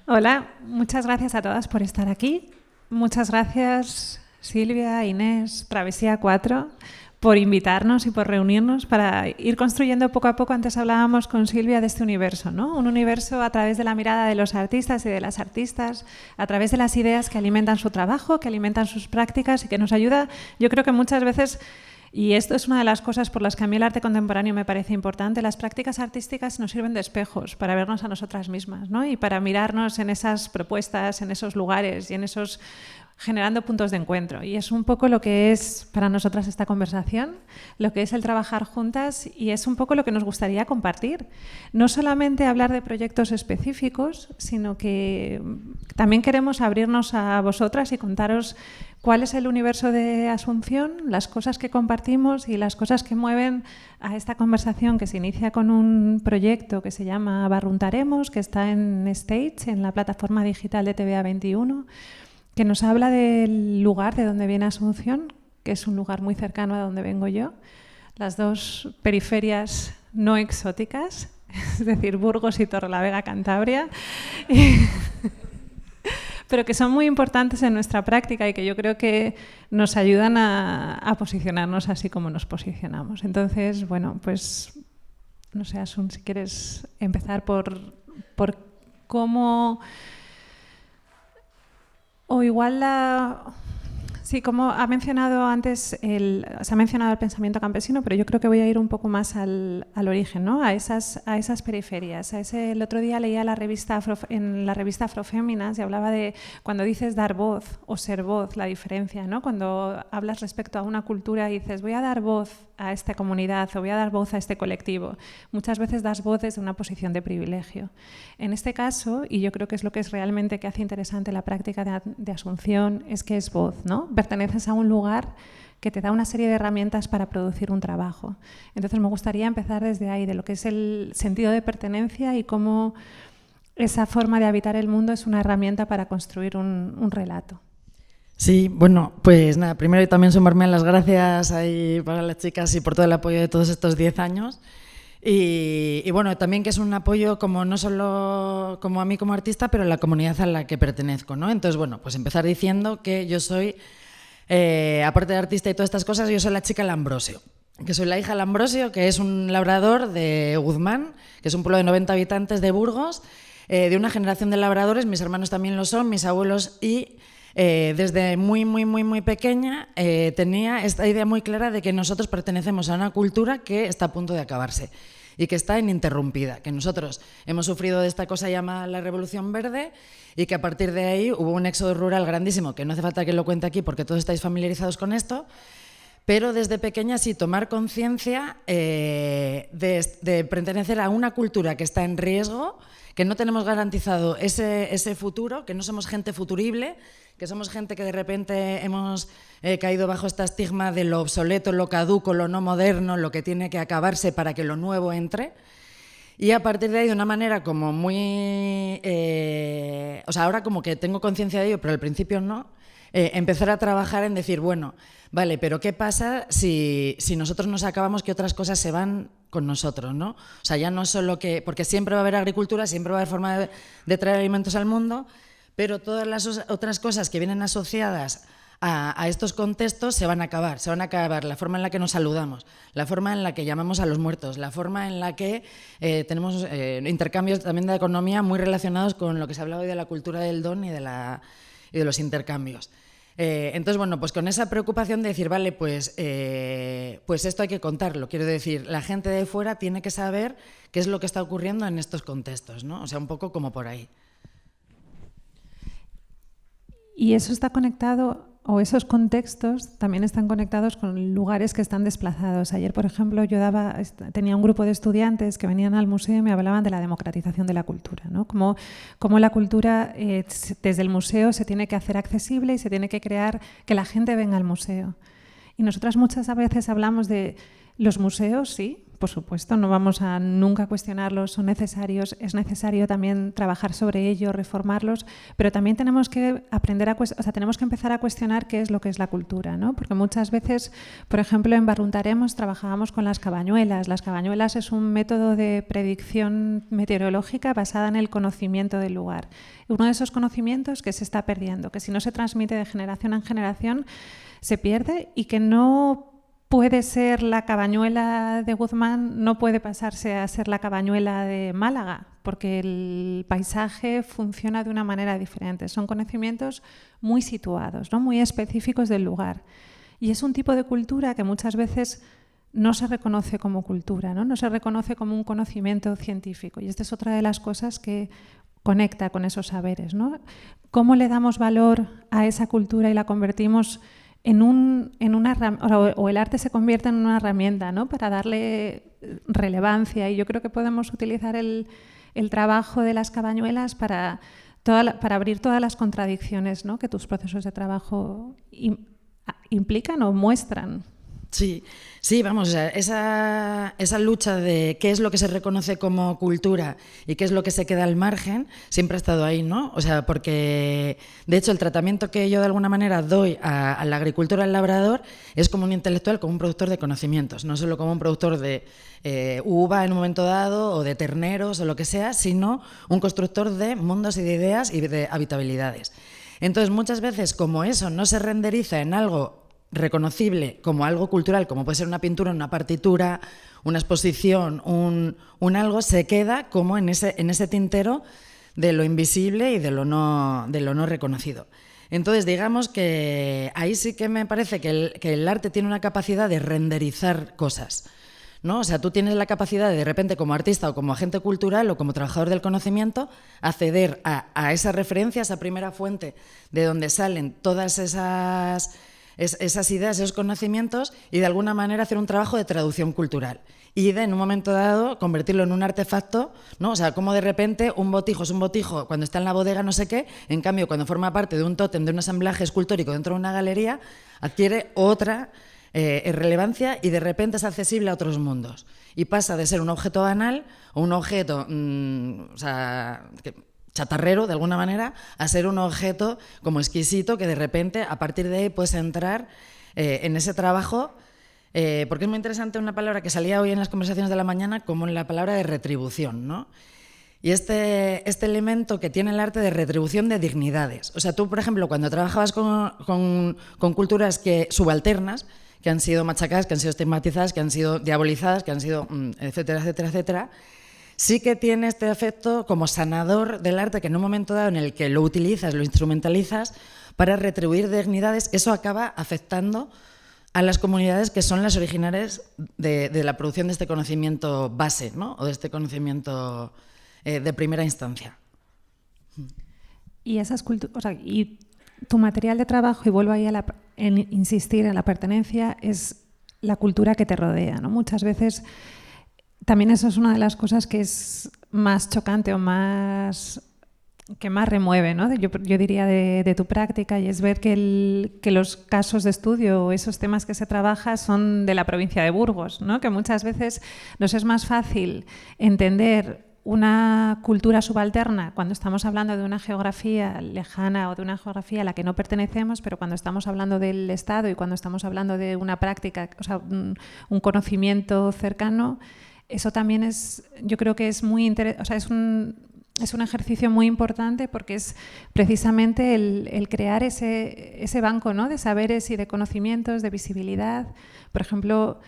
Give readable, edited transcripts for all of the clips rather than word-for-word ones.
Hola, muchas gracias a todas por estar aquí. Muchas gracias Silvia, Inés, Travesía 4, por invitarnos y por reunirnos para ir construyendo poco a poco. Antes hablábamos con Silvia de este universo, ¿no? Un universo a través de la mirada de los artistas y de las artistas, a través de las ideas que alimentan su trabajo, que alimentan sus prácticas y que nos ayuda, yo creo que muchas veces. Y esto es una de las cosas por las que a mí el arte contemporáneo me parece importante. Las prácticas artísticas nos sirven de espejos para vernos a nosotras mismas, ¿no? Y para mirarnos en esas propuestas, en esos lugares y en esos generando puntos de encuentro. Y es un poco lo que es para nosotras esta conversación, lo que es el trabajar juntas y es un poco lo que nos gustaría compartir. No solamente hablar de proyectos específicos, sino que también queremos abrirnos a vosotras y contaros cuál es el universo de Asunción, las cosas que compartimos y las cosas que mueven a esta conversación que se inicia con un proyecto que se llama Barruntaremos, que está en Stage, en la plataforma digital de TVA 21, que nos habla del lugar de donde viene Asunción, que es un lugar muy cercano a donde vengo yo, las dos periferias no exóticas, es decir, Burgos y Torrelavega, Cantabria, pero que son muy importantes en nuestra práctica y que yo creo que nos ayudan a posicionarnos así como nos posicionamos. Entonces, bueno, pues, no sé, Asun, si quieres empezar por cómo... O igual sí, como ha mencionado antes, se ha mencionado el pensamiento campesino, pero yo creo que voy a ir un poco más al origen, ¿no? A esas periferias. El otro día leía en la revista Afroféminas y hablaba de cuando dices dar voz o ser voz, la diferencia, ¿no? Cuando hablas respecto a una cultura y dices voy a dar voz a esta comunidad o voy a dar voz a este colectivo. Muchas veces das voz desde una posición de privilegio. En este caso, y yo creo que es lo que es realmente que hace interesante la práctica de Asunción, es que es voz, ¿no? Perteneces a un lugar que te da una serie de herramientas para producir un trabajo. Entonces me gustaría empezar desde ahí, de lo que es el sentido de pertenencia y cómo esa forma de habitar el mundo es una herramienta para construir un relato. Sí, bueno, pues nada, primero también sumarme a las gracias ahí para las chicas y por todo el apoyo de todos estos 10 años. Y bueno, también que es un apoyo como no solo como a mí como artista, pero a la comunidad a la que pertenezco, ¿no? Entonces, bueno, pues empezar diciendo que yo soy, aparte de artista y todas estas cosas, yo soy la chica Lambrosio, que soy la hija de Lambrosio, que es un labrador de Guzmán, que es un pueblo de 90 habitantes de Burgos, de una generación de labradores, mis hermanos también lo son, mis abuelos, y desde muy pequeña tenía esta idea muy clara de que nosotros pertenecemos a una cultura que está a punto de acabarse y que está ininterrumpida, que nosotros hemos sufrido de esta cosa llamada la Revolución Verde y que a partir de ahí hubo un éxodo rural grandísimo, que no hace falta que lo cuente aquí porque todos estáis familiarizados con esto, pero desde pequeña sí tomar conciencia de pertenecer a una cultura que está en riesgo, que no tenemos garantizado ese futuro, que no somos gente futurible, que somos gente que de repente hemos caído bajo este estigma de lo obsoleto, lo caduco, lo no moderno, lo que tiene que acabarse para que lo nuevo entre. Y a partir de ahí, de una manera como muy... o sea, ahora como que tengo conciencia de ello, pero al principio no, empezar a trabajar en decir, bueno, vale, pero ¿qué pasa si nosotros nos acabamos que otras cosas se van con nosotros, ¿no? O sea, ya no solo que... Porque siempre va a haber agricultura, siempre va a haber forma de traer alimentos al mundo, pero todas las otras cosas que vienen asociadas a estos contextos se van a acabar. Se van a acabar la forma en la que nos saludamos, la forma en la que llamamos a los muertos, la forma en la que tenemos intercambios también de economía muy relacionados con lo que se hablaba hoy de la cultura del don y de los intercambios. Entonces, bueno, pues con esa preocupación de decir, vale, pues esto hay que contarlo. Quiero decir, la gente de fuera tiene que saber qué es lo que está ocurriendo en estos contextos, ¿no? O sea, un poco como por ahí. Y eso está conectado, o esos contextos también están conectados con lugares que están desplazados. Ayer, por ejemplo, tenía un grupo de estudiantes que venían al museo y me hablaban de la democratización de la cultura, ¿no? Como la cultura desde el museo se tiene que hacer accesible y se tiene que crear que la gente venga al museo. Y nosotras muchas veces hablamos de Los museos, sí, por supuesto, no vamos a nunca cuestionarlos, son necesarios, es necesario también trabajar sobre ellos, reformarlos, pero también tenemos que tenemos que empezar a cuestionar qué es lo que es la cultura, ¿no? Porque muchas veces, por ejemplo, en Barruntaremos trabajábamos con las cabañuelas. Las cabañuelas es un método de predicción meteorológica basada en el conocimiento del lugar. Uno de esos conocimientos que se está perdiendo, que si no se transmite de generación en generación, se pierde y que no puede ser la cabañuela de Guzmán, no puede pasarse a ser la cabañuela de Málaga, porque el paisaje funciona de una manera diferente. Son conocimientos muy situados, ¿no? Muy específicos del lugar. Y es un tipo de cultura que muchas veces no se reconoce como cultura, ¿no? No se reconoce como un conocimiento científico. Y esta es otra de las cosas que conecta con esos saberes, ¿no? ¿Cómo le damos valor a esa cultura y la convertimos o el arte se convierte en una herramienta, ¿no? Para darle relevancia, y yo creo que podemos utilizar el trabajo de las cabañuelas para abrir todas las contradicciones, ¿no? Que tus procesos de trabajo implican o muestran. Sí, vamos, esa lucha de qué es lo que se reconoce como cultura y qué es lo que se queda al margen siempre ha estado ahí, ¿no? O sea, porque de hecho el tratamiento que yo de alguna manera doy a la agricultura, al labrador, es como un intelectual, como un productor de conocimientos, no solo como un productor de uva en un momento dado o de terneros o lo que sea, sino un constructor de mundos y de ideas y de habitabilidades. Entonces, muchas veces, como eso no se renderiza en algo reconocible como algo cultural, como puede ser una pintura, una partitura, una exposición, un algo, se queda como en ese tintero de lo invisible y de lo no reconocido. Entonces, digamos que ahí sí que me parece que el arte tiene una capacidad de renderizar cosas, ¿no? O sea, tú tienes la capacidad de repente, como artista o como agente cultural o como trabajador del conocimiento, acceder a esa referencia, a esa primera fuente de donde salen todas esas ideas, esos conocimientos, y de alguna manera hacer un trabajo de traducción cultural y en un momento dado convertirlo en un artefacto, ¿no? O sea, como de repente un botijo es un botijo cuando está en la bodega no sé qué, en cambio cuando forma parte de un tótem, de un ensamblaje escultórico dentro de una galería, adquiere otra relevancia y de repente es accesible a otros mundos y pasa de ser un objeto banal o un objeto chatarrero de alguna manera, a ser un objeto como exquisito que de repente a partir de ahí puedes entrar en ese trabajo, porque es muy interesante una palabra que salía hoy en las conversaciones de la mañana como la palabra de retribución, ¿no? Y este elemento que tiene el arte de retribución de dignidades. O sea, tú, por ejemplo, cuando trabajabas con culturas subalternas, que han sido machacadas, que han sido estigmatizadas, que han sido diabolizadas, que han sido etcétera, etcétera, etcétera, sí que tiene este efecto como sanador del arte, que en un momento dado en el que lo utilizas, lo instrumentalizas para retribuir dignidades, eso acaba afectando a las comunidades que son las originarias de la producción de este conocimiento base, ¿no? O de este conocimiento de primera instancia. Y y tu material de trabajo, y vuelvo ahí en insistir en la pertenencia, es la cultura que te rodea, ¿no? Muchas veces también eso es una de las cosas que es más chocante o que más remueve, ¿no? Yo diría de tu práctica, y es ver que los casos de estudio o esos temas que se trabaja son de la provincia de Burgos, ¿no? Que muchas veces nos es más fácil entender una cultura subalterna cuando estamos hablando de una geografía lejana o de una geografía a la que no pertenecemos, pero cuando estamos hablando del Estado y cuando estamos hablando de una práctica, o sea, un conocimiento cercano, eso también yo creo que es muy interesante, o sea, es un ejercicio muy importante, porque es precisamente el crear ese banco, ¿no? De saberes y de conocimientos, de visibilidad. Por ejemplo,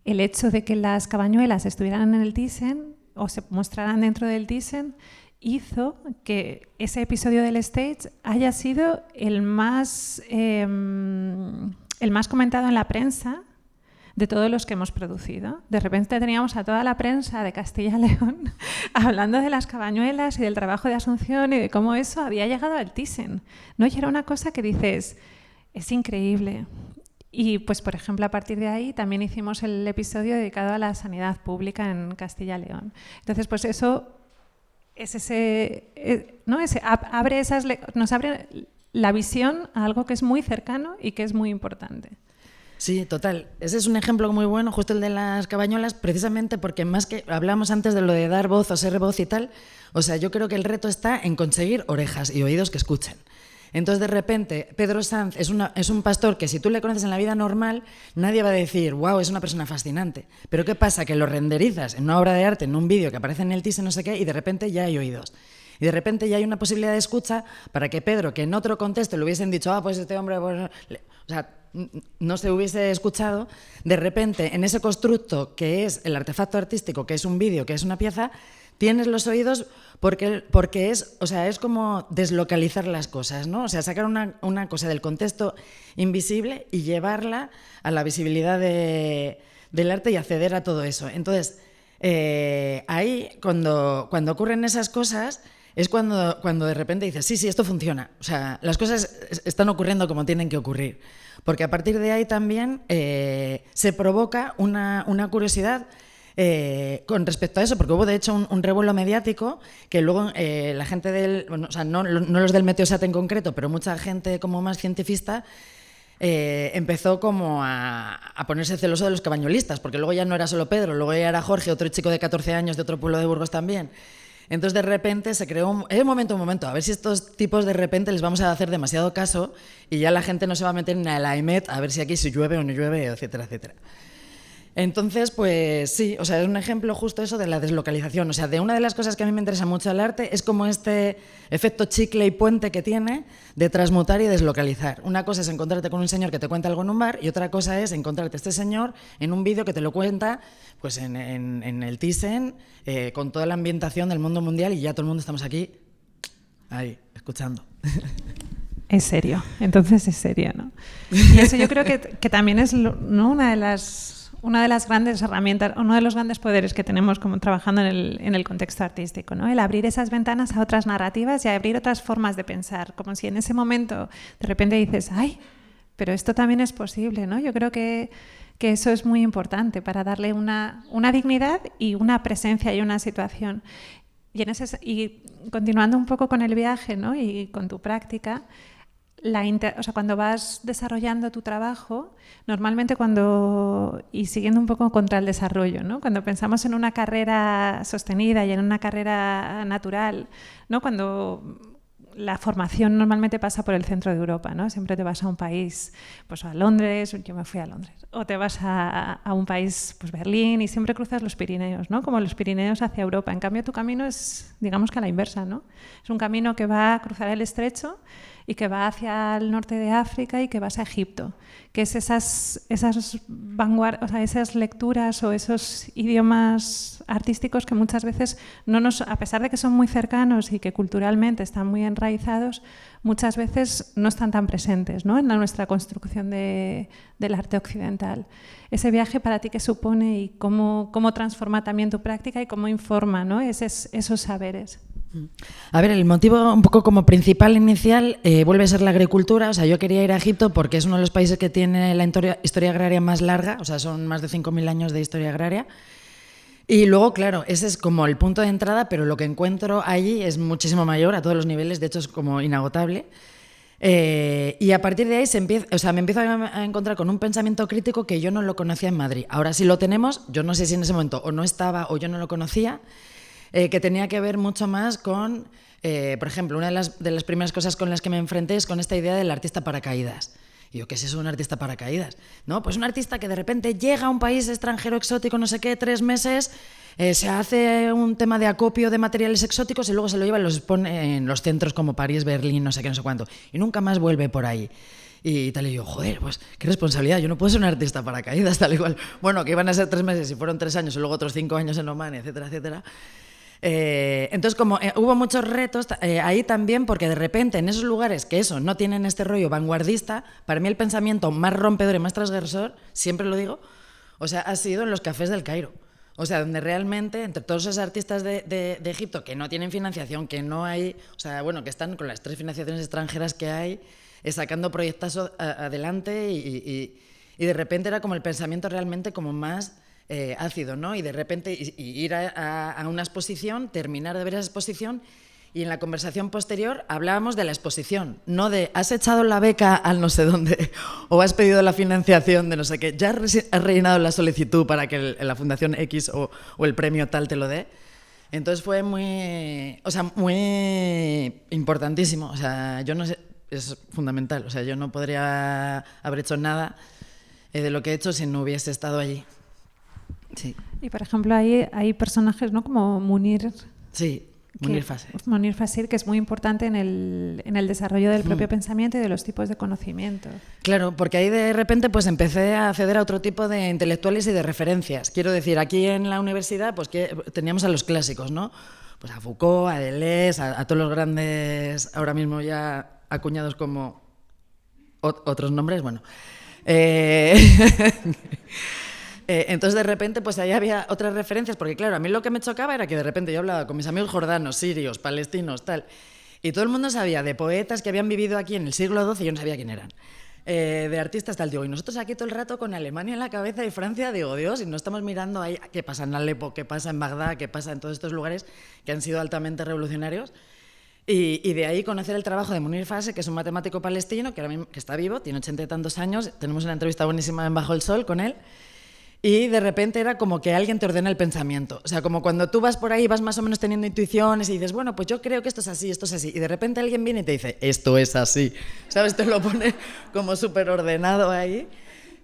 el hecho de que las cabañuelas estuvieran en el Thyssen o se mostraran dentro del Thyssen hizo que ese episodio del Stage haya sido el más comentado en la prensa de todos los que hemos producido. De repente teníamos a toda la prensa de Castilla y León hablando de las cabañuelas y del trabajo de Asunción y de cómo eso había llegado al Thyssen, ¿no? Y era una cosa que dices, es increíble. Y pues, por ejemplo, a partir de ahí también hicimos el episodio dedicado a la sanidad pública en Castilla y León. Entonces, pues eso es ¿no? Nos abre la visión a algo que es muy cercano y que es muy importante. Sí, total. Ese es un ejemplo muy bueno, justo el de las cabañuelas, precisamente porque más que hablamos antes de lo de dar voz o ser voz y tal, o sea, yo creo que el reto está en conseguir orejas y oídos que escuchen. Entonces, de repente, Pedro Sanz es un pastor que si tú le conoces en la vida normal, nadie va a decir, wow, es una persona fascinante. Pero ¿qué pasa? Que lo renderizas en una obra de arte, en un vídeo que aparece en el teaser, no sé qué, y de repente ya hay oídos. Y de repente ya hay una posibilidad de escucha para que Pedro, que en otro contexto le hubiesen dicho, pues este hombre, pues, o sea, no se hubiese escuchado, de repente en ese constructo que es el artefacto artístico, que es un vídeo, que es una pieza, tienes los oídos porque es, o sea, es como deslocalizar las cosas, ¿no? O sea, sacar una cosa del contexto invisible y llevarla a la visibilidad del arte y acceder a todo eso. Entonces, ahí, cuando ocurren esas cosas, es cuando de repente dices, sí, esto funciona. O sea, las cosas están ocurriendo como tienen que ocurrir. Porque a partir de ahí también se provoca una curiosidad con respecto a eso, porque hubo de hecho un revuelo mediático que luego la gente o sea, no los del Meteosat en concreto, pero mucha gente como más cientifista empezó como a ponerse celoso de los cabañuelistas, porque luego ya no era solo Pedro, luego ya era Jorge, otro chico de 14 años de otro pueblo de Burgos también. Entonces de repente se creó un momento, a ver si estos tipos de repente les vamos a hacer demasiado caso y ya la gente no se va a meter en el AEMET a ver si aquí si llueve o no llueve, etcétera, etcétera. Entonces, pues sí, o sea, es un ejemplo justo eso de la deslocalización. O sea, de una de las cosas que a mí me interesa mucho el arte es como este efecto chicle y puente que tiene de transmutar y deslocalizar. Una cosa es encontrarte con un señor que te cuenta algo en un bar y otra cosa es encontrarte este señor en un vídeo que te lo cuenta pues en el Thyssen, con toda la ambientación del mundo mundial y ya todo el mundo estamos aquí, ahí, escuchando. Es serio, entonces es serio, ¿no? Y eso yo creo que también es, ¿no?, una de las grandes herramientas, uno de los grandes poderes que tenemos como trabajando en el contexto artístico, ¿no? El abrir esas ventanas a otras narrativas y abrir otras formas de pensar, como si en ese momento de repente dices, ¡ay! Pero esto también es posible, ¿no? Yo creo que eso es muy importante para darle una dignidad y una presencia y una situación. Y continuando un poco con el viaje, ¿no?, y con tu práctica, o sea, cuando vas desarrollando tu trabajo, normalmente y siguiendo un poco contra el desarrollo, ¿no?, cuando pensamos en una carrera sostenida y en una carrera natural, ¿no?, cuando la formación normalmente pasa por el centro de Europa, ¿no? Siempre te vas a un país, pues a Londres, yo me fui a Londres, o te vas a un país, pues Berlín, y siempre cruzas los Pirineos, ¿no? Como los Pirineos hacia Europa. En cambio, tu camino es, digamos que a la inversa, ¿no? Es un camino que va a cruzar el estrecho y que va hacia el norte de África y que vas a Egipto, que es esas vanguardias, o sea, esas lecturas o esos idiomas artísticos que muchas veces a pesar de que son muy cercanos y que culturalmente están muy enraizados, muchas veces no están tan presentes, ¿no?, en nuestra construcción del arte occidental. Ese viaje para ti, ¿qué supone y cómo transforma también tu práctica y cómo informa, ¿no?, esos saberes? A ver, el motivo un poco como principal inicial vuelve a ser la agricultura. O sea, yo quería ir a Egipto porque es uno de los países que tiene la historia agraria más larga, o sea, son más de 5.000 años de historia agraria. Y luego, claro, ese es como el punto de entrada, pero lo que encuentro allí es muchísimo mayor a todos los niveles, de hecho es como inagotable. Y a partir de ahí me empiezo a encontrar con un pensamiento crítico que yo no lo conocía en Madrid. Ahora sí lo tenemos, yo no sé si en ese momento o no estaba o yo no lo conocía, que tenía que ver mucho más con, por ejemplo, una de las primeras cosas con las que me enfrenté es con esta idea del artista paracaídas. Y yo, ¿qué es eso, un artista paracaídas? No, pues un artista que de repente llega a un país extranjero exótico, no sé qué, 3 meses, se hace un tema de acopio de materiales exóticos y luego se lo lleva y los pone en los centros como París, Berlín, no sé qué, no sé cuánto. Y nunca más vuelve por ahí. Y tal, y yo, joder, pues qué responsabilidad, yo no puedo ser un artista paracaídas, tal y cual. Bueno, que iban a ser 3 meses y fueron 3 años y luego otros 5 años en Oman, etcétera, etcétera. Entonces, como hubo muchos retos ahí también, porque de repente en esos lugares que no tienen este rollo vanguardista, para mí el pensamiento más rompedor y más transgresor, siempre lo digo, o sea, ha sido en los cafés del Cairo. O sea, donde realmente, entre todos esos artistas de Egipto que no tienen financiación, que no hay, o sea, bueno, que están con las 3 financiaciones extranjeras que hay, sacando proyectos adelante y de repente era como el pensamiento realmente como más ácido, ¿no? Y de repente ir a una exposición, terminar de ver esa exposición Y en la conversación posterior hablábamos de la exposición, no de has echado la beca al no sé dónde o has pedido la financiación de no sé qué, ya has rellenado la solicitud para que la Fundación X o el premio tal te lo dé. Entonces fue muy importantísimo. O sea, yo no sé, es fundamental. O sea, yo no podría haber hecho nada de lo que he hecho si no hubiese estado allí. Sí. Y por ejemplo, hay personajes, ¿no? Como Munir. Sí. Munir Fasir, que es muy importante en el desarrollo del propio pensamiento y de los tipos de conocimiento. Claro, porque ahí de repente pues empecé a acceder a otro tipo de intelectuales y de referencias. Quiero decir, aquí en la universidad pues que teníamos a los clásicos, ¿no? Pues a Foucault, a Deleuze, a todos los grandes, ahora mismo ya acuñados como otros nombres, bueno. Entonces de repente pues ahí había otras referencias, porque claro, a mí lo que me chocaba era que de repente yo hablaba con mis amigos jordanos, sirios, palestinos, tal, y todo el mundo sabía de poetas que habían vivido aquí en el siglo XII y yo no sabía quién eran, de artistas tal, digo, y nosotros aquí todo el rato con Alemania en la cabeza y Francia, digo, Dios, y no estamos mirando ahí qué pasa en Alepo, qué pasa en Bagdad, qué pasa en todos estos lugares que han sido altamente revolucionarios. Y de ahí conocer el trabajo de Munir Fasir, que es un matemático palestino que ahora mismo que está vivo, tiene 80 y tantos años, tenemos una entrevista buenísima en Bajo el Sol con él. Y de repente era como que alguien te ordena el pensamiento. O sea, como cuando tú vas por ahí, vas más o menos teniendo intuiciones y dices, bueno, pues yo creo que esto es así, esto es así. Y de repente alguien viene y te dice, esto es así. ¿Sabes? Te lo pone como súper ordenado ahí.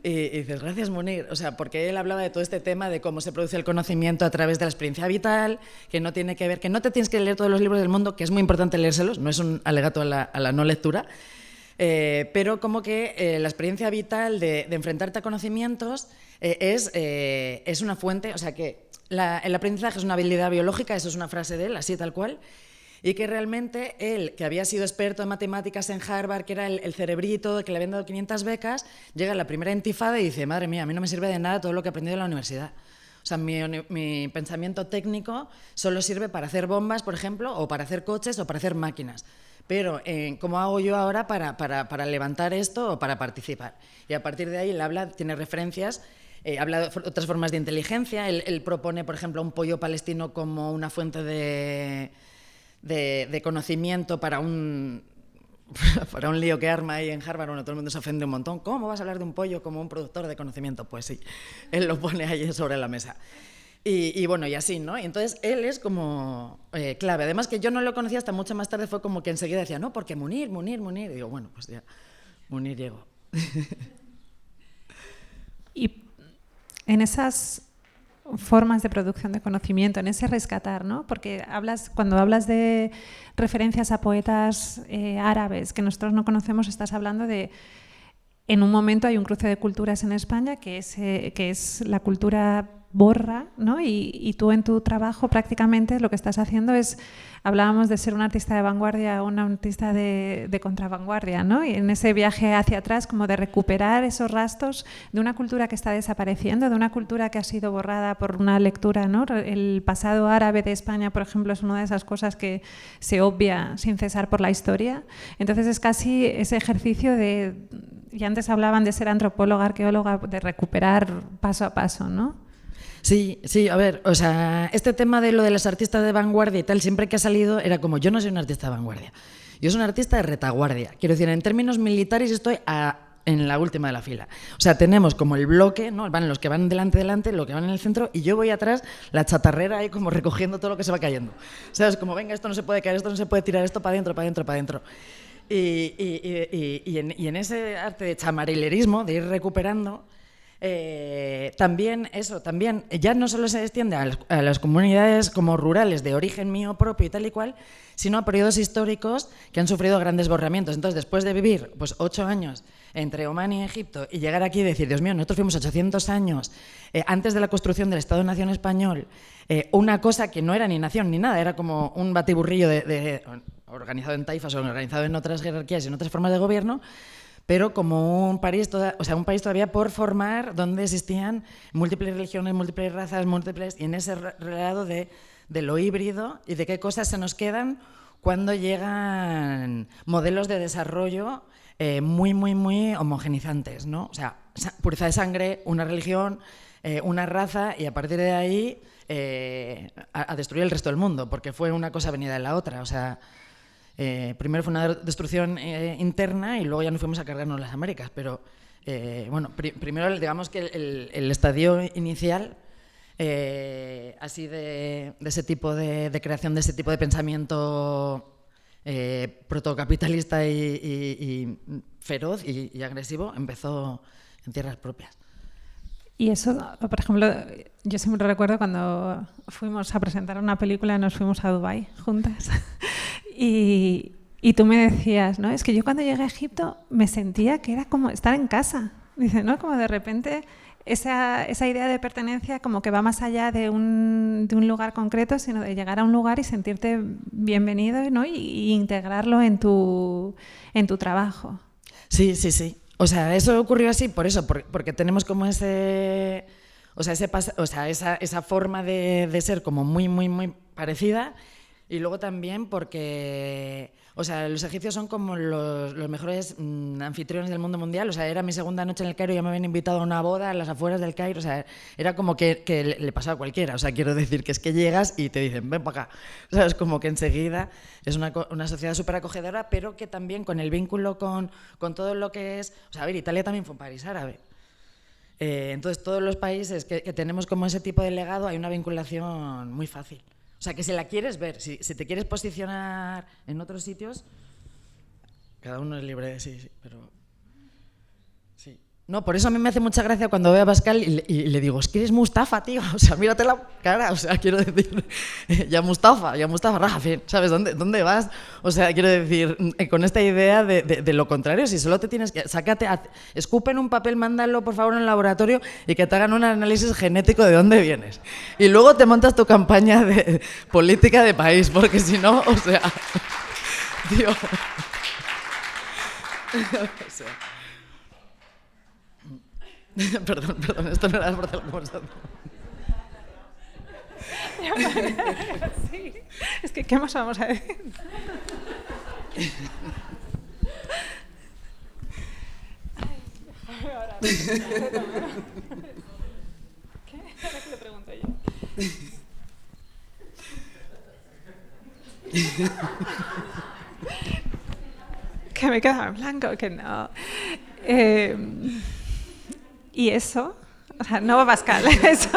Y dices, gracias, Munir. O sea, porque él hablaba de todo este tema de cómo se produce el conocimiento a través de la experiencia vital, que no tiene que ver, que no te tienes que leer todos los libros del mundo, que es muy importante leérselos, no es un alegato a la no lectura. Pero como que la experiencia vital de enfrentarte a conocimientos es una fuente, o sea que el aprendizaje es una habilidad biológica, eso es una frase de él, así tal cual, y que realmente él, que había sido experto en matemáticas en Harvard, que era el cerebrito, que le habían dado 500 becas, llega a la primera intifada y dice, madre mía, a mí no me sirve de nada todo lo que he aprendido en la universidad. O sea, mi pensamiento técnico solo sirve para hacer bombas, por ejemplo, o para hacer coches o para hacer máquinas. Pero, ¿cómo hago yo ahora para levantar esto o para participar? Y a partir de ahí él habla, tiene referencias, habla de otras formas de inteligencia. Él propone, por ejemplo, un pollo palestino como una fuente de conocimiento para un lío que arma ahí en Harvard. Bueno, todo el mundo se ofende un montón. ¿Cómo vas a hablar de un pollo como un productor de conocimiento? Pues sí, él lo pone ahí sobre la mesa. Y bueno, y así, ¿no? Y entonces él es como clave. Además que yo no lo conocía hasta mucho más tarde, fue como que enseguida decía, no, porque Munir. Y digo, bueno, pues ya, Munir llegó. Y en esas formas de producción de conocimiento, en ese rescatar, ¿no? Porque cuando hablas de referencias a poetas árabes que nosotros no conocemos, estás hablando de... En un momento hay un cruce de culturas en España que es la cultura borra, ¿no? Y tú en tu trabajo prácticamente lo que estás haciendo es, hablábamos de ser un artista de vanguardia o un artista de contravanguardia, ¿no? Y en ese viaje hacia atrás, como de recuperar esos rastros de una cultura que está desapareciendo, de una cultura que ha sido borrada por una lectura, ¿no? El pasado árabe de España, por ejemplo, es una de esas cosas que se obvia sin cesar por la historia. Entonces es casi ese ejercicio de, y antes hablaban de ser antropóloga, arqueóloga, de recuperar paso a paso, ¿no? Sí, a ver, o sea, este tema de lo de los artistas de vanguardia y tal, siempre que ha salido era como, yo no soy un artista de vanguardia, yo soy un artista de retaguardia. Quiero decir, en términos militares estoy en la última de la fila. O sea, tenemos como el bloque, ¿no? Van los que van delante, los que van en el centro, y yo voy atrás, la chatarrera ahí como recogiendo todo lo que se va cayendo. ¿Sabes? Como, venga, esto no se puede caer, esto no se puede tirar, esto para adentro. Y en ese arte de chamarilerismo, de ir recuperando, también ya no solo se extiende a las comunidades como rurales de origen mío propio y tal y cual, sino a periodos históricos que han sufrido grandes borramientos. Entonces, después de vivir pues 8 años entre Omán y Egipto y llegar aquí y decir, Dios mío, nosotros fuimos 800 años antes de la construcción del Estado-Nación español, una cosa que no era ni nación ni nada, era como un batiburrillo organizado en taifas o organizado en otras jerarquías y en otras formas de gobierno, pero como un país todavía por formar, donde existían múltiples religiones, múltiples razas, y en ese relato de lo híbrido y de qué cosas se nos quedan cuando llegan modelos de desarrollo muy, muy, muy homogenizantes, ¿no? O sea, pureza de sangre, una religión, una raza, y a partir de ahí a destruir el resto del mundo, porque fue una cosa venida de la otra. O sea, primero fue una destrucción interna y luego ya nos fuimos a cargarnos las Américas. Pero, bueno, primero, digamos que el estadio inicial, así de ese tipo de creación, de ese tipo de pensamiento protocapitalista y feroz y agresivo, empezó en tierras propias. Y eso, por ejemplo, yo siempre recuerdo cuando fuimos a presentar una película, nos fuimos a Dubái juntas y tú me decías, ¿no? Es que yo cuando llegué a Egipto me sentía que era como estar en casa. Dice, ¿no? Como de repente esa idea de pertenencia como que va más allá de un lugar concreto, sino de llegar a un lugar y sentirte bienvenido, ¿no? Y integrarlo en tu trabajo. Sí, sí, sí. O sea, eso ocurrió así por eso, porque tenemos como esa forma de ser como muy, muy, muy parecida, y luego también porque, o sea, los egipcios son como los mejores anfitriones del mundo mundial. O sea, era mi segunda noche en el Cairo y ya me habían invitado a una boda a las afueras del Cairo. O sea, era como que le pasaba a cualquiera. O sea, quiero decir que es que llegas y te dicen, ven para acá. O sea, es como que enseguida es una sociedad súper acogedora, pero que también con el vínculo con todo lo que es... O sea, a ver, Italia también fue un país árabe. Entonces, todos los países que tenemos como ese tipo de legado, hay una vinculación muy fácil. O sea, que si la quieres ver, si te quieres posicionar en otros sitios, cada uno es libre de sí, pero... Sí. No, por eso a mí me hace mucha gracia cuando veo a Pascal y le digo, es que eres Mustafa, tío, o sea, mírate la cara, o sea, quiero decir, ya Mustafa, raja, ¿sabes? ¿Dónde vas? O sea, quiero decir, con esta idea de lo contrario, si solo te tienes que... escupe en un papel, mándalo por favor en el laboratorio y que te hagan un análisis genético de dónde vienes. Y luego te montas tu campaña de política de país, porque si no, o sea... Tío... O sea... Perdón, esto no era el parte de la conversación. Sí. Es que, ¿qué más vamos a decir? Ahora, ¿qué? Ahora que le pregunto yo. Que me queda en blanco, que no. Y eso, o sea, no va Pascal, eso.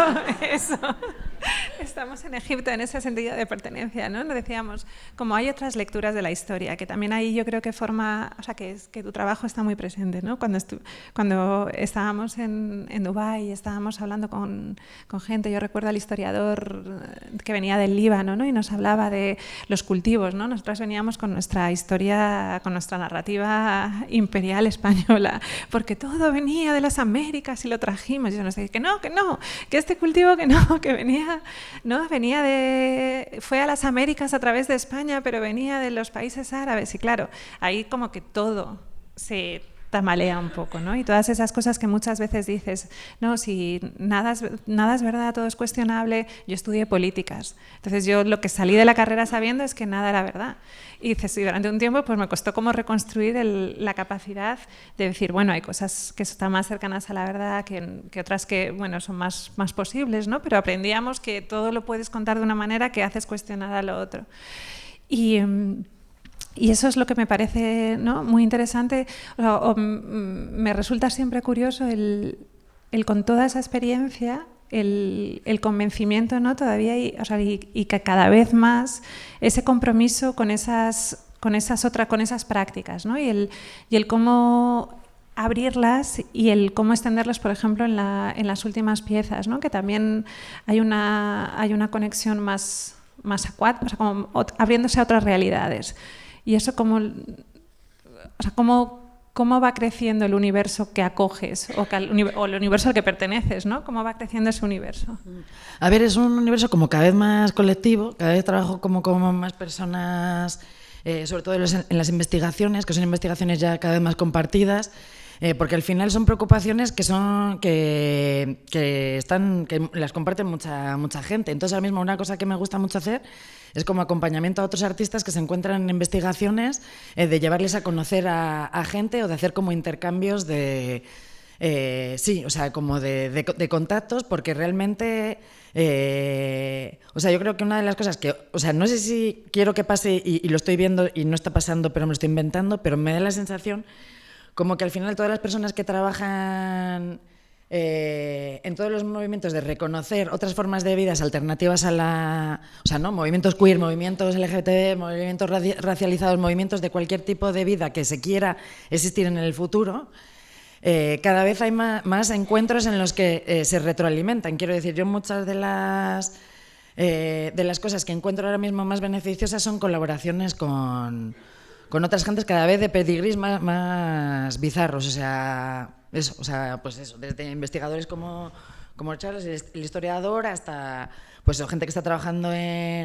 Estamos en Egipto en ese sentido de pertenencia, ¿no? Lo decíamos, como hay otras lecturas de la historia, que también ahí yo creo que forma, o sea, que tu trabajo está muy presente, ¿no? Cuando estábamos en Dubái y estábamos hablando con gente, yo recuerdo al historiador que venía del Líbano, ¿no? Y nos hablaba de los cultivos, ¿no? Nosotros veníamos con nuestra historia, con nuestra narrativa imperial española, porque todo venía de las Américas y lo trajimos, y yo nos decía que no, que este cultivo que no, que venía... ¿no? Fue a las Américas a través de España, pero venía de los países árabes. Y claro, ahí como que todo se tamalea un poco, ¿no? Y todas esas cosas que muchas veces dices, no, si nada es verdad, todo es cuestionable. Yo estudié políticas. Entonces yo lo que salí de la carrera sabiendo es que nada era verdad. Y dices, y durante un tiempo pues me costó como reconstruir la capacidad de decir, bueno, hay cosas que están más cercanas a la verdad que otras que, bueno, son más posibles, ¿no? Pero aprendíamos que todo lo puedes contar de una manera que haces cuestionar a lo otro. Y eso es lo que me parece, ¿no? Muy interesante, me resulta siempre curioso el con toda esa experiencia, el convencimiento, ¿no? Todavía hay, o sea, y que cada vez más ese compromiso con esas prácticas, ¿no? Y el cómo abrirlas y el cómo extenderlas, por ejemplo, en las últimas piezas, ¿no? Que también hay una conexión más acuática, o sea, como abriéndose a otras realidades. Y eso cómo va creciendo el universo que acoges o el universo al que perteneces, ¿no? ¿Cómo va creciendo ese universo? A ver, es un universo como cada vez más colectivo, cada vez trabajo como más personas, sobre todo en las investigaciones, que son investigaciones ya cada vez más compartidas, porque al final son preocupaciones que las comparten mucha gente. Entonces, ahora mismo una cosa que me gusta mucho hacer es como acompañamiento a otros artistas que se encuentran en investigaciones, de llevarles a conocer a gente o de hacer como intercambios de... sí, o sea, como de contactos, porque realmente O sea, yo creo que una de las cosas que, o sea, no sé si quiero que pase y lo estoy viendo y no está pasando, pero me lo estoy inventando, pero me da la sensación como que al final todas las personas que trabajan en todos los movimientos de reconocer otras formas de vidas alternativas a la... O sea, ¿no? Movimientos queer, movimientos LGBT, movimientos racializados, movimientos de cualquier tipo de vida que se quiera existir en el futuro, cada vez hay más encuentros en los que se retroalimentan. Quiero decir, yo muchas de las cosas que encuentro ahora mismo más beneficiosas son colaboraciones con otras gentes cada vez de pedigrís más bizarros, o sea, pues eso, desde investigadores como Charles, el historiador, hasta pues gente que está trabajando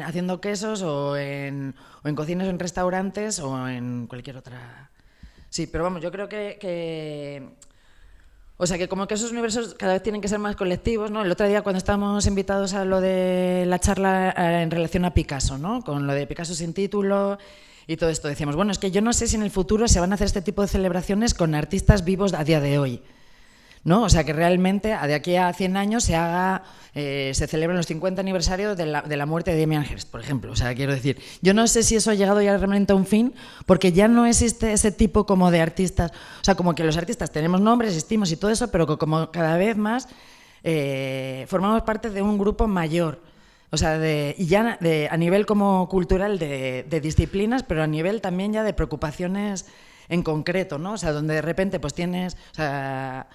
haciendo quesos o en cocinas o en restaurantes o en cualquier otra. Sí, pero vamos, yo creo o sea, que como que esos universos cada vez tienen que ser más colectivos, ¿no? El otro día cuando estábamos invitados a lo de la charla en relación a Picasso, ¿no? Con lo de Picasso sin título y todo esto, decíamos, bueno, es que yo no sé si en el futuro se van a hacer este tipo de celebraciones con artistas vivos a día de hoy, ¿no? O sea, que realmente de aquí a 100 años se celebren los 50 aniversarios de la muerte de Damien Hirst, por ejemplo. O sea, quiero decir, yo no sé si eso ha llegado ya realmente a un fin, porque ya no existe ese tipo como de artistas. O sea, como que los artistas tenemos nombres, existimos y todo eso, pero que como cada vez más formamos parte de un grupo mayor. O sea, y ya a nivel como cultural de disciplinas, pero a nivel también ya de preocupaciones en concreto, ¿no? O sea, donde de repente pues tienes... O sea,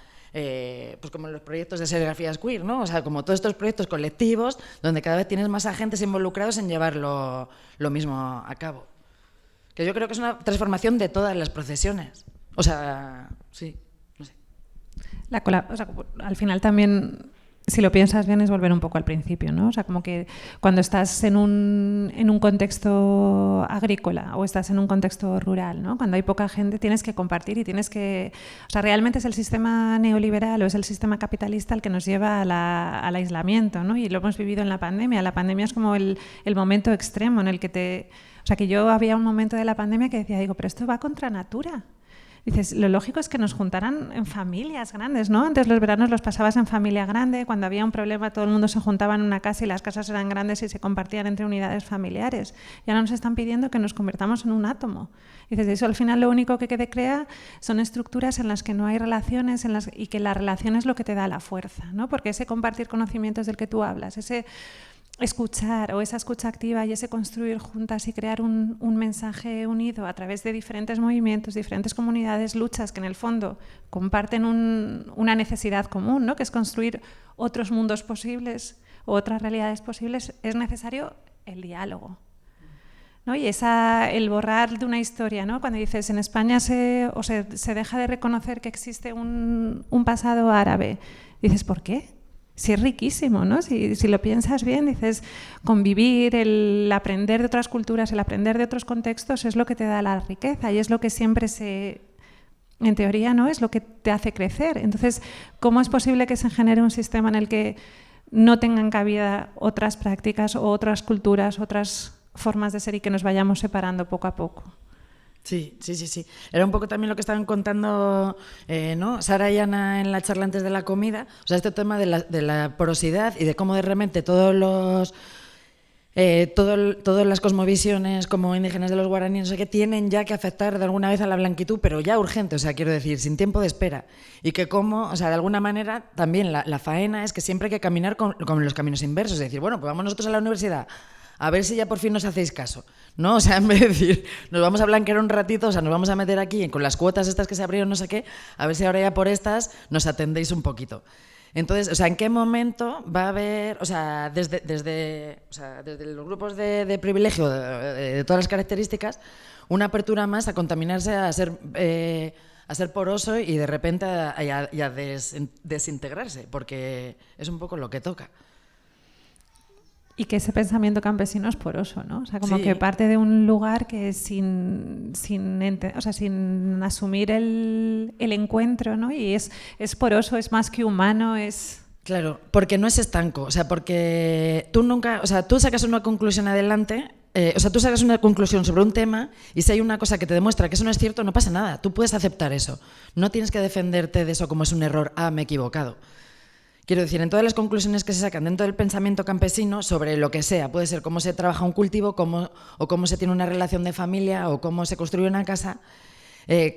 pues como los proyectos de serigrafías queer, ¿no? O sea, como todos estos proyectos colectivos donde cada vez tienes más agentes involucrados en llevar lo mismo a cabo. Que yo creo que es una transformación de todas las profesiones. O sea, sí, no sé. O sea, al final también, si lo piensas bien, es volver un poco al principio, ¿no? O sea, como que cuando estás en un contexto agrícola o estás en un contexto rural, ¿no? Cuando hay poca gente tienes que compartir y tienes que... O sea, realmente es el sistema neoliberal o es el sistema capitalista el que nos lleva al aislamiento, ¿no? Y lo hemos vivido en la pandemia. La pandemia es como el momento extremo en el que O sea, que yo había un momento de la pandemia que decía, pero esto va contra natura. Dices, lo lógico es que nos juntaran en familias grandes, ¿no? Antes los veranos los pasabas en familia grande, cuando había un problema todo el mundo se juntaba en una casa y las casas eran grandes y se compartían entre unidades familiares. Y ahora nos están pidiendo que nos convirtamos en un átomo. Dices, eso al final lo único que crea son estructuras en las que no hay relaciones y que la relación es lo que te da la fuerza, ¿no? Porque ese compartir conocimientos del que tú hablas, ese escuchar o esa escucha activa y ese construir juntas y crear un mensaje unido a través de diferentes movimientos, diferentes comunidades, luchas que en el fondo comparten una necesidad común, ¿no? Que es construir otros mundos posibles o otras realidades posibles, es necesario el diálogo, ¿no? Y el borrar de una historia, ¿no? Cuando dices en España se deja de reconocer que existe un pasado árabe, dices, ¿por qué? Sí, es riquísimo, ¿no? Si lo piensas bien, dices, convivir, el aprender de otras culturas, el aprender de otros contextos es lo que te da la riqueza y es lo que siempre en teoría, ¿no? Es lo que te hace crecer. Entonces, ¿cómo es posible que se genere un sistema en el que no tengan cabida otras prácticas o otras culturas, otras formas de ser y que nos vayamos separando poco a poco? Sí. Era un poco también lo que estaban contando ¿no? Sara y Ana en la charla antes de la comida. O sea, este tema de la porosidad y de cómo de repente todas las cosmovisiones como indígenas de los guaraníes, no sé qué, tienen ya que afectar de alguna vez a la blanquitud, pero ya urgente, o sea, quiero decir, sin tiempo de espera. Y que o sea, de alguna manera también la faena es que siempre hay que caminar con los caminos inversos. Es decir, bueno, pues vamos nosotros a la universidad, a ver si ya por fin nos hacéis caso, ¿no? O sea, en vez de decir, nos vamos a blanquear un ratito, o sea, nos vamos a meter aquí con las cuotas estas que se abrieron, no sé qué, a ver si ahora ya por estas nos atendéis un poquito. Entonces, o sea, ¿en qué momento va a haber, o sea, desde los grupos de privilegio de todas las características, una apertura más a contaminarse, a ser poroso y de repente a desintegrarse, porque es un poco lo que toca. Y que ese pensamiento campesino es poroso, ¿no? O sea, como que parte de un lugar que sin asumir el encuentro, ¿no? Y es poroso, es más que humano, es... Claro, porque no es estanco, o sea, porque tú sacas una conclusión adelante, tú sacas una conclusión sobre un tema y si hay una cosa que te demuestra que eso no es cierto, no pasa nada, tú puedes aceptar eso, no tienes que defenderte de eso como es un error, me he equivocado. Quiero decir, en todas las conclusiones que se sacan dentro del pensamiento campesino sobre lo que sea, puede ser cómo se trabaja un cultivo o cómo se tiene una relación de familia o cómo se construye una casa,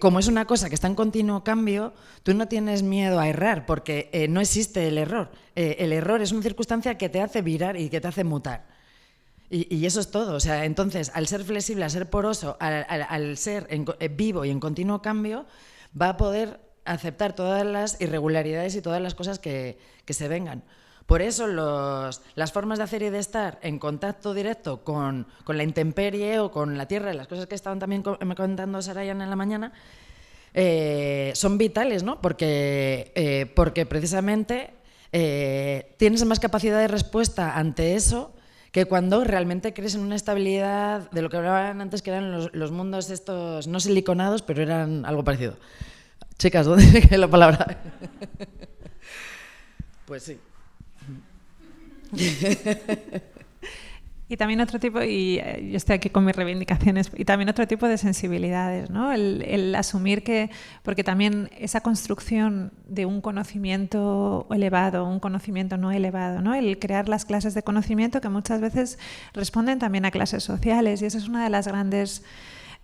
como es una cosa que está en continuo cambio, tú no tienes miedo a errar porque no existe el error. El error es una circunstancia que te hace virar y que te hace mutar. Y eso es todo. O sea, entonces, al ser flexible, al ser poroso, al ser vivo y en continuo cambio, va a poder aceptar todas las irregularidades y todas las cosas que se vengan. Por eso las formas de hacer y de estar en contacto directo con la intemperie o con la tierra, las cosas que estaban también contando Sara y Ana en la mañana, son vitales, ¿no? Porque precisamente tienes más capacidad de respuesta ante eso que cuando realmente crees en una estabilidad de lo que hablaban antes, que eran los mundos estos no siliconados, pero eran algo parecido. Chicas, ¿dónde queda la palabra? Pues sí. Y también otro tipo, y yo estoy aquí con mis reivindicaciones, y también otro tipo de sensibilidades, ¿no? El asumir que, porque también esa construcción de un conocimiento elevado, un conocimiento no elevado, ¿no? El crear las clases de conocimiento que muchas veces responden también a clases sociales, y esa es una de las grandes...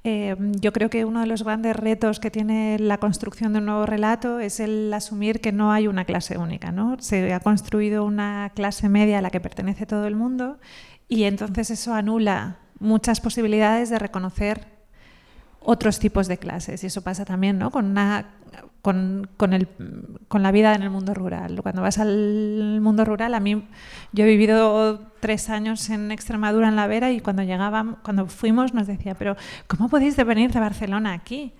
yo creo que uno de los grandes retos que tiene la construcción de un nuevo relato es el asumir que no hay una clase única, ¿no? Se ha construido una clase media a la que pertenece todo el mundo y entonces eso anula muchas posibilidades de reconocer otros tipos de clases. Y eso pasa también, ¿no? con la vida en el mundo rural. Cuando vas al mundo rural, yo he vivido 3 años en Extremadura, en La Vera, y cuando fuimos nos decía, pero ¿cómo podéis venir de Barcelona aquí?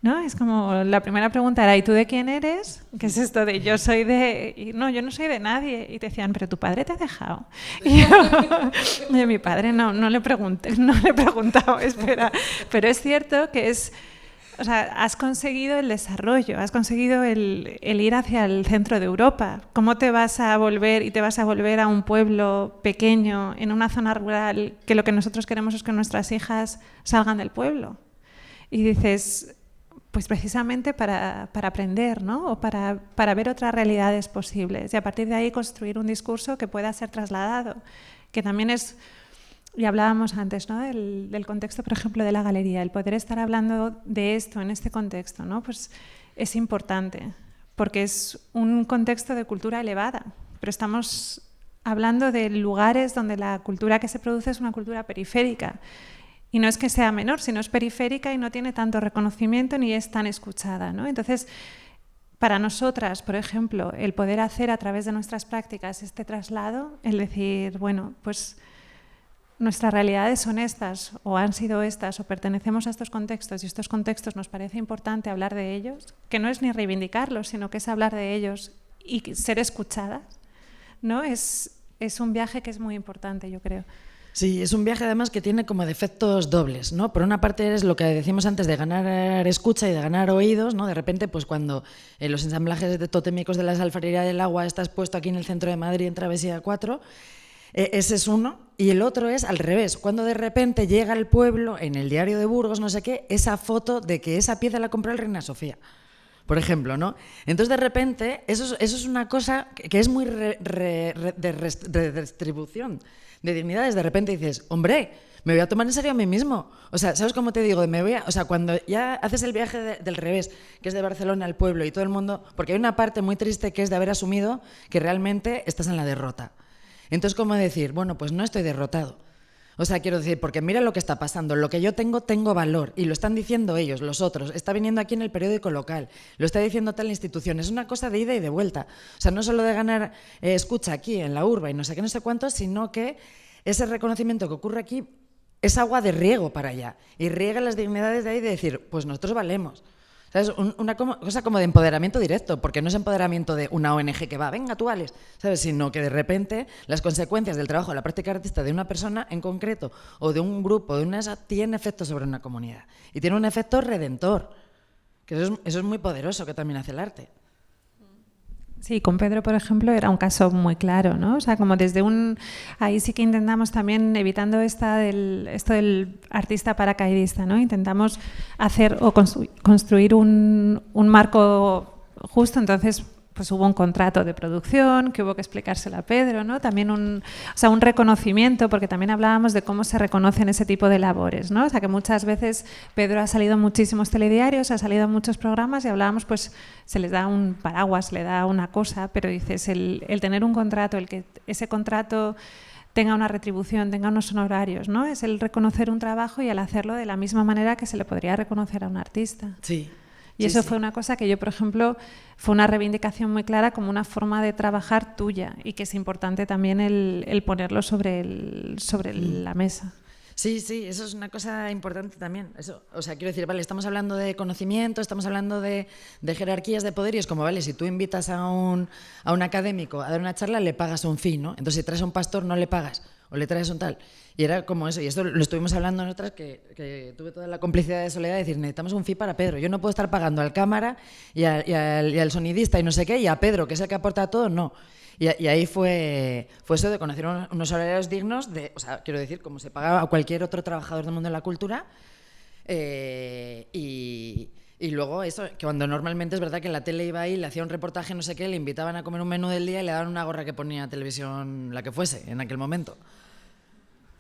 ¿No? Es como, la primera pregunta era, ¿y tú de quién eres? ¿Qué es esto de yo soy de...? No, yo no soy de nadie. Y te decían, ¿pero tu padre te ha dejado? Y yo, mi padre no le he preguntado, espera. Pero es cierto que o sea, has conseguido el desarrollo, has conseguido el ir hacia el centro de Europa. ¿Cómo te vas a volver a un pueblo pequeño, en una zona rural, que lo que nosotros queremos es que nuestras hijas salgan del pueblo? Y dices, pues precisamente para aprender, ¿no? O para ver otras realidades posibles y a partir de ahí construir un discurso que pueda ser trasladado, que también es... Y hablábamos antes, ¿no? del contexto, por ejemplo, de la galería. El poder estar hablando de esto en este contexto, ¿no? Pues es importante, porque es un contexto de cultura elevada, pero estamos hablando de lugares donde la cultura que se produce es una cultura periférica. Y no es que sea menor, sino es periférica y no tiene tanto reconocimiento ni es tan escuchada, ¿no? Entonces, para nosotras, por ejemplo, el poder hacer a través de nuestras prácticas este traslado, el decir, bueno, pues... nuestras realidades son estas, o han sido estas, o pertenecemos a estos contextos, y estos contextos nos parece importante hablar de ellos, que no es ni reivindicarlos, sino que es hablar de ellos y ser escuchadas, ¿no? Es un viaje que es muy importante, yo creo. Sí, es un viaje además que tiene como defectos dobles, ¿no? Por una parte es lo que decimos antes de ganar escucha y de ganar oídos, ¿no? De repente, pues cuando en los ensamblajes totémicos de la Alfarería del Agua estás puesto aquí en el centro de Madrid en Travesía 4, ese es uno, y el otro es al revés, cuando de repente llega al pueblo, en el diario de Burgos, no sé qué, esa foto de que esa pieza la compró el Reina Sofía, por ejemplo, ¿no? Entonces, de repente, eso es una cosa que es muy de redistribución de dignidades. De repente dices, hombre, me voy a tomar en serio a mí mismo. O sea, ¿sabes cómo te digo? O sea, cuando ya haces el viaje del revés, que es de Barcelona al pueblo y todo el mundo, porque hay una parte muy triste que es de haber asumido que realmente estás en la derrota. Entonces, ¿cómo decir? Bueno, pues no estoy derrotado. O sea, quiero decir, porque mira lo que está pasando, lo que yo tengo valor, y lo están diciendo ellos, los otros, está viniendo aquí en el periódico local, lo está diciendo tal institución, es una cosa de ida y de vuelta. O sea, no solo de ganar escucha aquí en la urba y no sé qué, no sé cuánto, sino que ese reconocimiento que ocurre aquí es agua de riego para allá, y riega las dignidades de ahí de decir, pues nosotros valemos. ¿Sabes? Una cosa como de empoderamiento directo, porque no es empoderamiento de una ONG que va, venga, tú vales, ¿sabes? Sino que de repente las consecuencias del trabajo de la práctica artista de una persona en concreto o de un grupo, de una tiene efecto sobre una comunidad y tiene un efecto redentor, que eso es muy poderoso, que también hace el arte. Sí, con Pedro, por ejemplo, era un caso muy claro, ¿no? O sea, como desde ahí sí que intentamos también, evitando esto del artista paracaidista, ¿no? Intentamos hacer o construir un marco justo, entonces pues hubo un contrato de producción que hubo que explicárselo a Pedro, ¿no? También un reconocimiento, porque también hablábamos de cómo se reconocen ese tipo de labores, ¿no? O sea, que muchas veces Pedro ha salido en muchísimos telediarios, ha salido en muchos programas y hablábamos, pues se les da un paraguas, le da una cosa, pero dices, el tener un contrato, el que ese contrato tenga una retribución, tenga unos honorarios, ¿no? Es el reconocer un trabajo y el hacerlo de la misma manera que se le podría reconocer a un artista. Sí. Y eso fue una cosa que yo, por ejemplo, fue una reivindicación muy clara como una forma de trabajar tuya y que es importante también el ponerlo sobre la mesa. Sí, eso es una cosa importante también. Eso, o sea, quiero decir, vale, estamos hablando de conocimiento, estamos hablando de jerarquías de poder y es como, vale, si tú invitas a un académico a dar una charla, le pagas un fee, ¿no? Entonces, si traes a un pastor, no le pagas o le traes un tal. Y era como eso, y esto lo estuvimos hablando nosotras, que tuve toda la complicidad de Soledad de decir, necesitamos un fee para Pedro. Yo no puedo estar pagando al cámara y al sonidista y no sé qué, y a Pedro, que es el que aporta todo, no. Y ahí fue eso de conocer unos horarios dignos, o sea, quiero decir, como se pagaba a cualquier otro trabajador del mundo de la cultura. Y luego eso, que cuando normalmente es verdad que la tele iba ahí, le hacía un reportaje, no sé qué, le invitaban a comer un menú del día y le daban una gorra que ponía televisión, la que fuese, en aquel momento.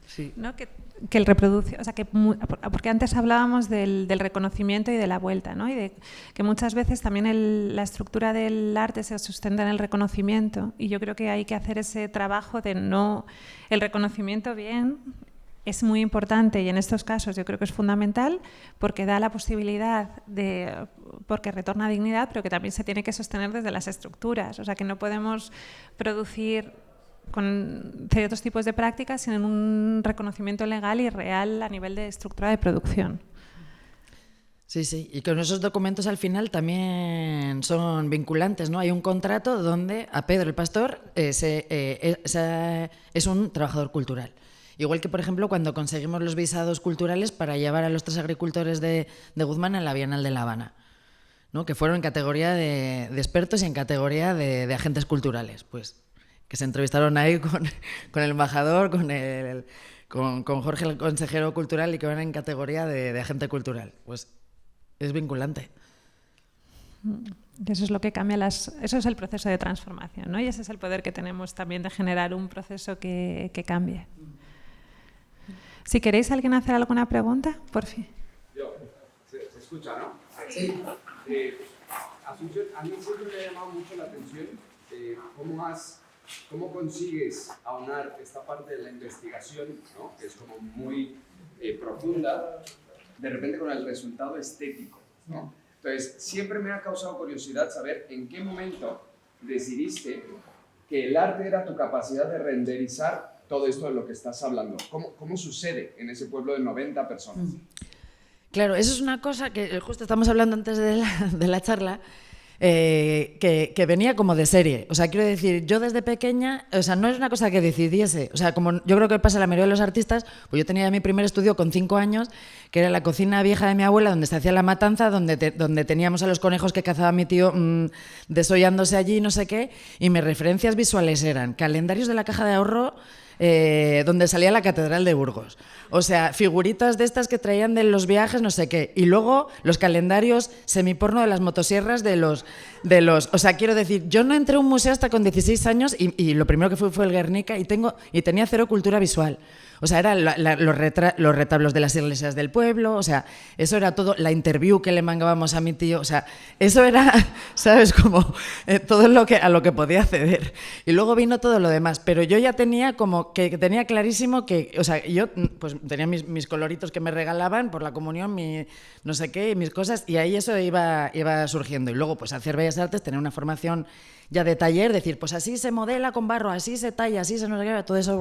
Sí. ¿No? Que el reproduce, o sea, porque antes hablábamos del reconocimiento y de la vuelta, ¿no? Y de que muchas veces también la estructura del arte se sustenta en el reconocimiento y yo creo que hay que hacer ese trabajo de el reconocimiento bien es muy importante y en estos casos yo creo que es fundamental porque da la posibilidad porque retorna dignidad, pero que también se tiene que sostener desde las estructuras, o sea, que no podemos producir con ciertos tipos de prácticas sin un reconocimiento legal y real a nivel de estructura de producción. Sí, y con esos documentos al final también son vinculantes, ¿no? Hay un contrato donde a Pedro el pastor es un trabajador cultural. Igual que, por ejemplo, cuando conseguimos los visados culturales para llevar a los 3 agricultores de Guzmán a la Bienal de La Habana, ¿no? Que fueron en categoría de expertos y en categoría de agentes culturales, pues que se entrevistaron ahí con el embajador, con Jorge, el consejero cultural, y que van en categoría de agente cultural. Pues es vinculante. Eso es lo que cambia eso es el proceso de transformación, ¿no? Y ese es el poder que tenemos también de generar un proceso que cambie. Si queréis alguien hacer alguna pregunta, por fin. Se escucha, ¿no? Sí. Asunción, a mí siempre me ha llamado mucho la atención ¿cómo consigues aunar esta parte de la investigación, ¿no? Que es como muy profunda, de repente con el resultado estético, ¿no? Entonces, siempre me ha causado curiosidad saber en qué momento decidiste que el arte era tu capacidad de renderizar todo esto de lo que estás hablando. ¿Cómo sucede en ese pueblo de 90 personas? Claro, eso es una cosa que justo estamos hablando antes de la charla, que venía como de serie. O sea, quiero decir, yo desde pequeña, o sea, no es una cosa que decidiese. O sea, como yo creo que pasa a la mayoría de los artistas, pues yo tenía mi primer estudio con 5 años, que era la cocina vieja de mi abuela, donde se hacía la matanza, donde teníamos a los conejos que cazaba mi tío desollándose allí, no sé qué, y mis referencias visuales eran calendarios de la Caja de Ahorro, donde salía la Catedral de Burgos. O sea, figuritas de estas que traían de los viajes, no sé qué. Y luego los calendarios semiporno de las motosierras de los... O sea, quiero decir, yo no entré a un museo hasta con 16 años y lo primero que fue el Guernica y tenía 0 cultura visual. O sea, eran los retablos de las iglesias del pueblo, o sea, eso era todo, la interview que le mangábamos a mi tío, o sea, eso era, ¿sabes? Como todo a lo que podía acceder. Y luego vino todo lo demás, pero yo ya tenía como que tenía clarísimo que, o sea, yo pues tenía mis coloritos que me regalaban por la comunión, no sé qué, mis cosas, y ahí eso iba surgiendo. Y luego, pues hacer Bellas Artes, tener una formación ya de taller, decir, pues así se modela con barro, así se talla, así se no sé qué, todo eso.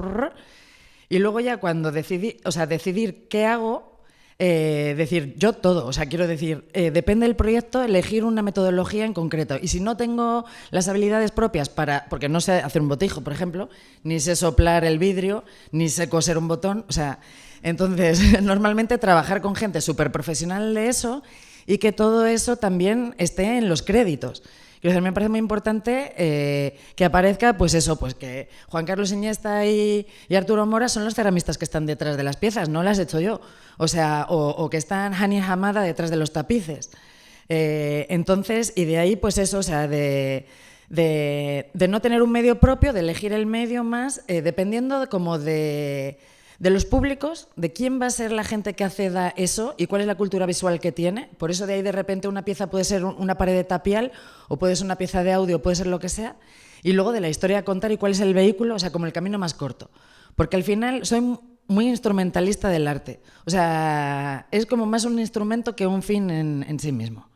Y luego ya cuando decidir qué hago, decir yo todo, o sea, quiero decir, depende del proyecto, elegir una metodología en concreto. Y si no tengo las habilidades propias porque no sé hacer un botijo, por ejemplo, ni sé soplar el vidrio, ni sé coser un botón, o sea, entonces normalmente trabajar con gente súper profesional de eso y que todo eso también esté en los créditos. Me parece muy importante que aparezca, pues eso, pues que Juan Carlos Iniesta y Arturo Mora son los ceramistas que están detrás de las piezas, no las he hecho yo. O sea, o que están Hani Hamada detrás de los tapices. Entonces, y de ahí, pues eso, o sea, de de no tener un medio propio, de elegir el medio más, dependiendo de los públicos, de quién va a ser la gente que acceda a eso y cuál es la cultura visual que tiene. Por eso de ahí de repente una pieza puede ser una pared de tapial o puede ser una pieza de audio, puede ser lo que sea. Y luego de la historia a contar y cuál es el vehículo, o sea, como el camino más corto. Porque al final soy muy instrumentalista del arte. O sea, es como más un instrumento que un fin en sí mismo.